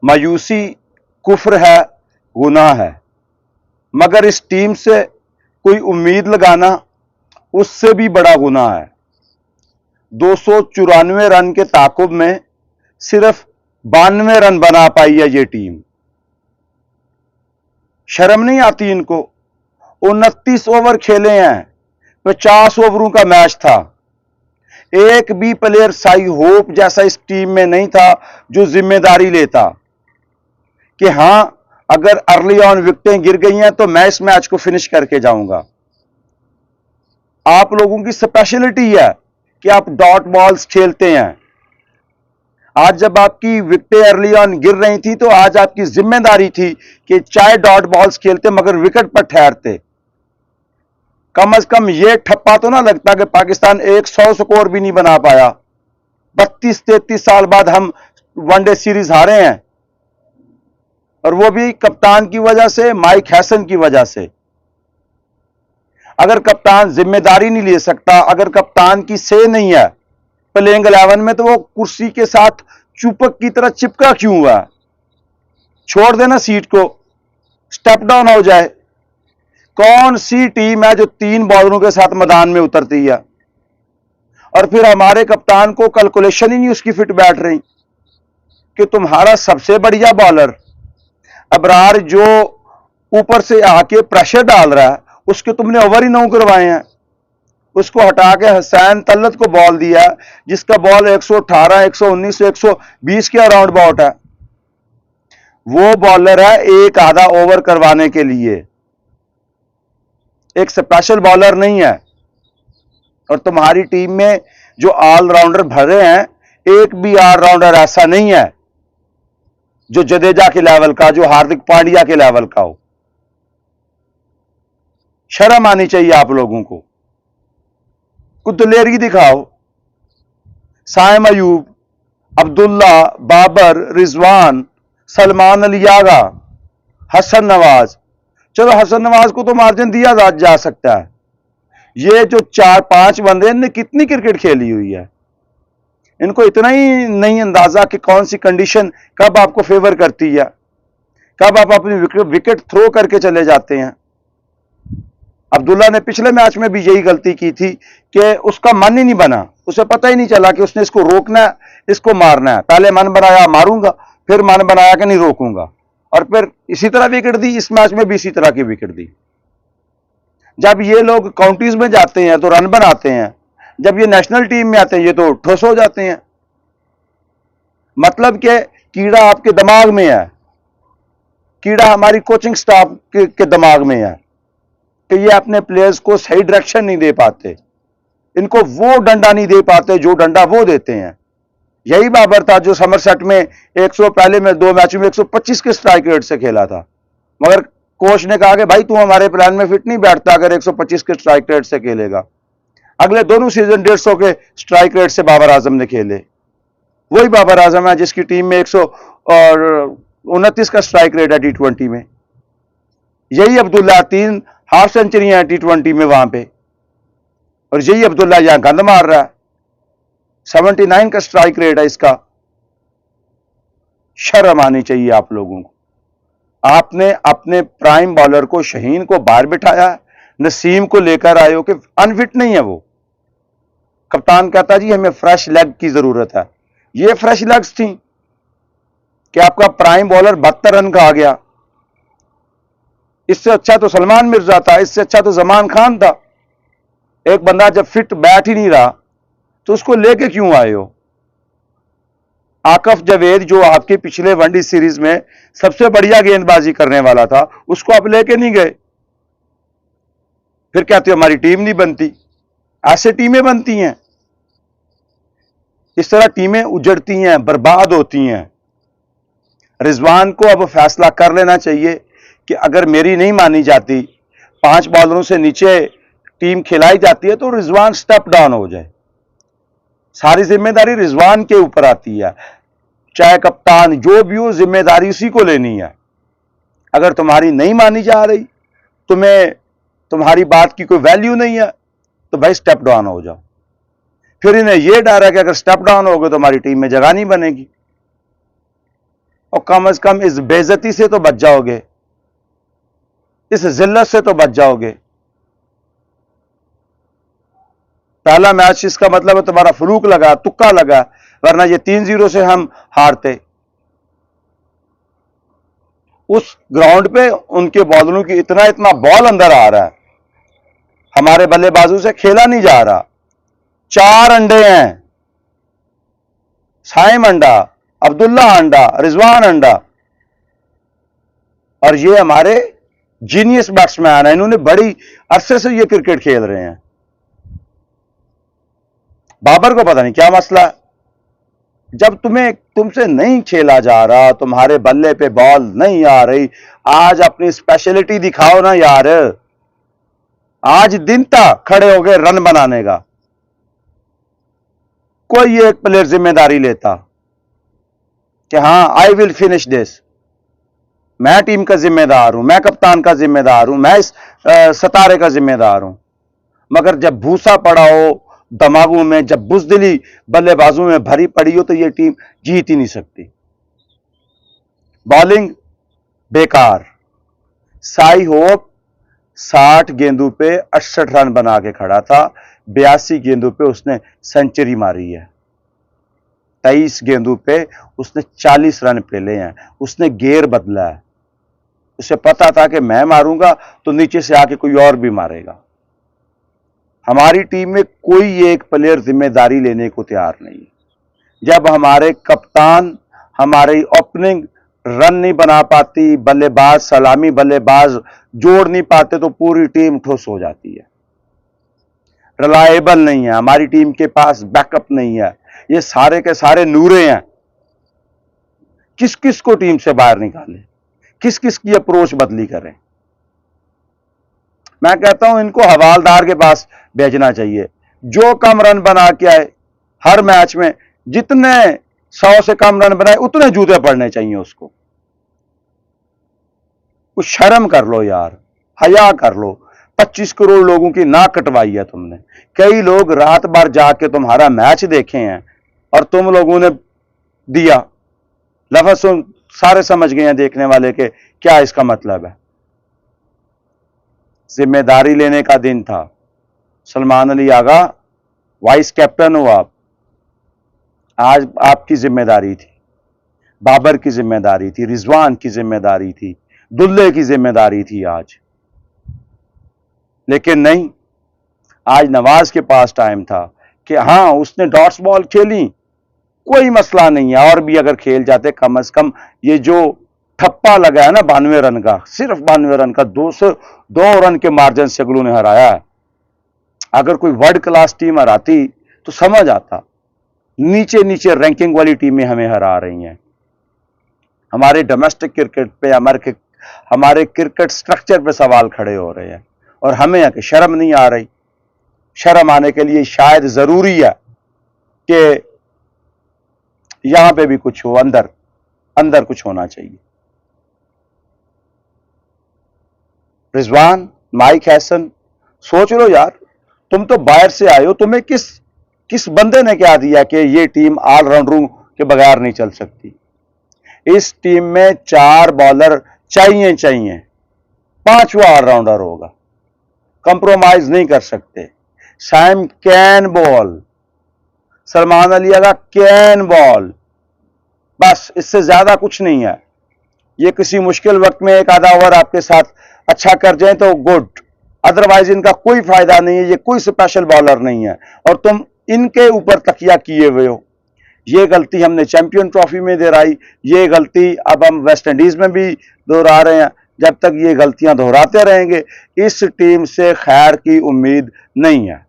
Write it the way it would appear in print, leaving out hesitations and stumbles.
मायूसी कुफ्र है, गुनाह है, मगर इस टीम से कोई उम्मीद लगाना उससे भी बड़ा गुनाह है। 294 रन के ताकुब में सिर्फ 92 रन बना पाई है ये टीम। शर्म नहीं आती इनको? 29 ओवर खेले हैं, 50 ओवरों का मैच था। एक भी प्लेयर साई होप जैसा इस टीम में नहीं था जो जिम्मेदारी लेता कि हां, अगर अर्ली ऑन विकेटें गिर गई हैं तो मैं इस मैच को फिनिश करके जाऊंगा। आप लोगों की स्पेशलिटी है कि आप डॉट बॉल्स खेलते हैं। आज जब आपकी विकेटें अर्ली ऑन गिर रही थी तो आज आपकी जिम्मेदारी थी कि चाहे डॉट बॉल्स खेलते मगर विकेट पर ठहरते। कम से कम यह ठप्पा तो ना लगता कि पाकिस्तान 100 स्कोर भी नहीं बना पाया। 32-33 साल बाद हम वनडे सीरीज हारे हैं, और वो भी कप्तान की वजह से, माइक हैसन की वजह से। अगर कप्तान जिम्मेदारी नहीं ले सकता, अगर कप्तान की से नहीं है प्लेइंग 11 में, तो वो कुर्सी के साथ चुपक की तरह चिपका क्यों हुआ? छोड़ देना सीट को, स्टेप डाउन हो जाए। कौन सी टीम है जो 3 बॉलरों के साथ मैदान में उतरती है? और फिर हमारे कप्तान को कैलकुलेशन ही नहीं उसकी फिट बैठ रही कि तुम्हारा सबसे बढ़िया बॉलर अबरार जो ऊपर से आके प्रेशर डाल रहा है, उसके तुमने ओवर ही 9 करवाए हैं। उसको हटा के हुसैन तलत को बॉल दिया जिसका बॉल 118, 119, 120 के अराउंड बाउट है। वो बॉलर है एक आधा ओवर करवाने के लिए, एक स्पेशल बॉलर नहीं है। और तुम्हारी टीम में जो ऑलराउंडर भरे हैं, एक भी ऑलराउंडर ऐसा नहीं है जो जडेजा के लेवल का, जो हार्दिक पांड्या के लेवल का हो। शर्म आनी चाहिए आप लोगों को। कुछ दिलेरी दिखाओ। साइम अयूब, अब्दुल्ला, बाबर, रिजवान, सलमान अली यागा, हसन नवाज। चलो हसन नवाज को तो मार्जिन दिया जा सकता है। ये जो 4-5 बंदे, इनने कितनी क्रिकेट खेली हुई है? इनको इतना ही नहीं अंदाजा कि कौन सी कंडीशन कब आपको फेवर करती है, कब आप अपनी विकेट थ्रो करके चले जाते हैं। अब्दुल्ला ने पिछले मैच में भी यही गलती की थी कि उसका मन ही नहीं बना, उसे पता ही नहीं चला कि उसने इसको रोकना है, इसको मारना है। पहले मन बनाया मारूंगा, फिर मन बनाया कि नहीं रोकूंगा, और फिर इसी तरह विकेट दी। इस मैच में भी इसी तरह की विकेट दी। जब ये लोग काउंटीज में जाते हैं तो रन बनाते हैं, जब ये नेशनल टीम में आते हैं ये तो ठोस हो जाते हैं। मतलब कि कीड़ा आपके दिमाग में है, कीड़ा हमारी कोचिंग स्टाफ के दिमाग में है कि ये अपने प्लेयर्स को सही डायरेक्शन नहीं दे पाते, इनको वो डंडा नहीं दे पाते जो डंडा वो देते हैं। यही बाबर था जो समरसेट में 100 पहले में 2 मैचों में 125 के स्ट्राइक रेट से खेला था, मगर कोच ने कहा कि भाई तू हमारे प्लान में फिट नहीं बैठता अगर 125 के स्ट्राइक रेट से खेलेगा। अगले दोनों सीजन 150 के स्ट्राइक रेट से बाबर आजम ने खेले। वही बाबर आजम है जिसकी टीम में 129 का स्ट्राइक रेट है T20 में। यही अब्दुल्ला 3 हाफ सेंचुरी है T20 में वहां पे, और यही अब्दुल्ला यहां गंद मार रहा है। 79 का स्ट्राइक रेट है इसका। शर्म आनी चाहिए आप लोगों को। आपने अपने प्राइम बॉलर को, शहीन को बाहर बिठाया, नसीम को लेकर आए हो कि अनफिट नहीं है वो। कप्तान कहता जी हमें फ्रेश लेग की जरूरत है। ये फ्रेश लेग्स थी कि आपका प्राइम बॉलर 72 रन का आ गया। इससे अच्छा तो सलमान मिर्जा था, इससे अच्छा तो जमान खान था। एक बंदा जब फिट बैठ ही नहीं रहा तो उसको लेके क्यों आए हो? आकफ जवेद जो आपके पिछले वनडे सीरीज में सबसे बढ़िया गेंदबाजी करने वाला था, उसको आप लेके नहीं गए। फिर कहते हो हमारी टीम नहीं बनती। ऐसे टीमें बनती हैं, इस तरह टीमें उजड़ती हैं, बर्बाद होती हैं। रिजवान को अब फैसला कर लेना चाहिए कि अगर मेरी नहीं मानी जाती, 5 बॉलरों से नीचे टीम खिलाई जाती है, तो रिजवान स्टेप डाउन हो जाए। सारी जिम्मेदारी रिजवान के ऊपर आती है। चाहे कप्तान जो भी हो, जिम्मेदारी उसी को लेनी है। अगर तुम्हारी नहीं मानी जा रही, तुम्हें तुम्हारी बात की कोई वैल्यू नहीं है, तो भाई स्टेप डाउन हो जाओ। फिर इन्हें यह डर है कि अगर स्टेप डाउन हो गए तो हमारी टीम में जगह नहीं बनेगी। और कम से कम इस बेइज्जती से तो बच जाओगे, इस जिल्लत से तो बच जाओगे। पहला मैच इसका मतलब है तुम्हारा फ्लूक लगा, तुक्का लगा, वरना ये 3-0 से हम हारते। उस ग्राउंड पे उनके बॉलरों की इतना बॉल अंदर आ रहा है, हमारे बल्लेबाजों से खेला नहीं जा रहा। 4 अंडे हैं, साइम अंडा, अब्दुल्ला अंडा, रिजवान अंडा, और ये हमारे जीनियस बैट्समैन हैं, इन्होंने बड़ी अरसे से ये क्रिकेट खेल रहे हैं। बाबर को पता नहीं क्या मसला है, जब तुमसे नहीं खेला जा रहा, तुम्हारे बल्ले पे बॉल नहीं आ रही, आज अपनी स्पेशलिटी दिखाओ ना यार। आज दिन था खड़े हो गए रन बनाने का, कोई एक प्लेयर जिम्मेदारी लेता कि हां आई विल फिनिश दिस, मैं टीम का जिम्मेदार हूं, मैं कप्तान का जिम्मेदार हूं, मैं इस सितारे का जिम्मेदार हूं। मगर जब भूसा पड़ा हो दिमागों में, जब बुजदिली बल्लेबाजों में भरी पड़ी हो, तो यह टीम जीत ही नहीं सकती। बॉलिंग बेकार, साई होप 60 गेंदों पे 68 रन बना के खड़ा था, 82 गेंदों पे उसने सेंचुरी मारी है, 23 गेंदों पे उसने 40 रन पेले हैं, उसने गेयर बदला है। उसे पता था कि मैं मारूंगा तो नीचे से आके कोई और भी मारेगा। हमारी टीम में कोई एक प्लेयर जिम्मेदारी लेने को तैयार नहीं। जब हमारे कप्तान हमारी ओपनिंग रन नहीं बना पाती, बल्लेबाज सलामी बल्लेबाज जोड़ नहीं पाते, तो पूरी टीम ठुस हो जाती है। रिलायबल नहीं है, हमारी टीम के पास बैकअप नहीं है, ये सारे के सारे नूरे हैं। किस किस को टीम से बाहर निकालें, किस किस की अप्रोच बदली करें। मैं कहता हूं इनको हवालदार के पास भेजना चाहिए, जो कम रन बना के आए हर मैच में, जितने 100 से कम रन बनाए उतने जूते पड़ने चाहिए उसको। कुछ शर्म कर लो यार, हया कर लो। 25 करोड़ लोगों की नाक कटवाई है तुमने, कई लोग रात भर जाके तुम्हारा मैच देखे हैं और तुम लोगों ने दिया लफ्ज, सारे समझ गए हैं देखने वाले के क्या इसका मतलब है। जिम्मेदारी लेने का दिन था। सलमान अली आगा वाइस कैप्टन हो आप, आज आपकी जिम्मेदारी थी, बाबर की जिम्मेदारी थी, रिजवान की जिम्मेदारी थी, दुल्ले की जिम्मेदारी थी आज। लेकिन नहीं, आज नवाज के पास टाइम था कि हां उसने डॉट्स बॉल खेली, कोई मसला नहीं है, और भी अगर खेल जाते, कम से कम ये जो ठप्पा लगा है ना 92 रन का, सिर्फ 92 रन का, 202 रन के मार्जिन से अगलू ने हराया है। अगर कोई वर्ल्ड क्लास टीम हराती तो समझ आता, नीचे नीचे रैंकिंग वाली टीमें हमें हरा रही हैं। हमारे डोमेस्टिक क्रिकेट पे, हमारे क्रिकेट स्ट्रक्चर पे सवाल खड़े हो रहे हैं, और हमें आके शर्म नहीं आ रही। शर्म आने के लिए शायद जरूरी है कि यहां पे भी कुछ हो, अंदर कुछ होना चाहिए। रिजवान, माइक हैसन, सोच लो यार, तुम तो बाहर से आए हो, तुम्हें किस बंदे ने क्या दिया कि ये टीम ऑलराउंडरों के बगैर नहीं चल सकती। इस टीम में 4 बॉलर चाहिए, 5वां ऑलराउंडर होगा, कंप्रोमाइज नहीं कर सकते। साइम कैन बॉल, सलमान अली का कैन बॉल, बस इससे ज्यादा कुछ नहीं है। ये किसी मुश्किल वक्त में एक आधा ओवर आपके साथ अच्छा कर जाए तो गुड, अदरवाइज इनका कोई फायदा नहीं है, ये कोई स्पेशल बॉलर नहीं है, और तुम इनके ऊपर तकिया किए हुए हो। ये गलती हमने चैंपियन ट्रॉफी में दोहराई, ये गलती अब हम वेस्ट इंडीज में भी दोहरा रहे हैं। जब तक ये गलतियां दोहराते रहेंगे, इस टीम से खैर की उम्मीद नहीं है।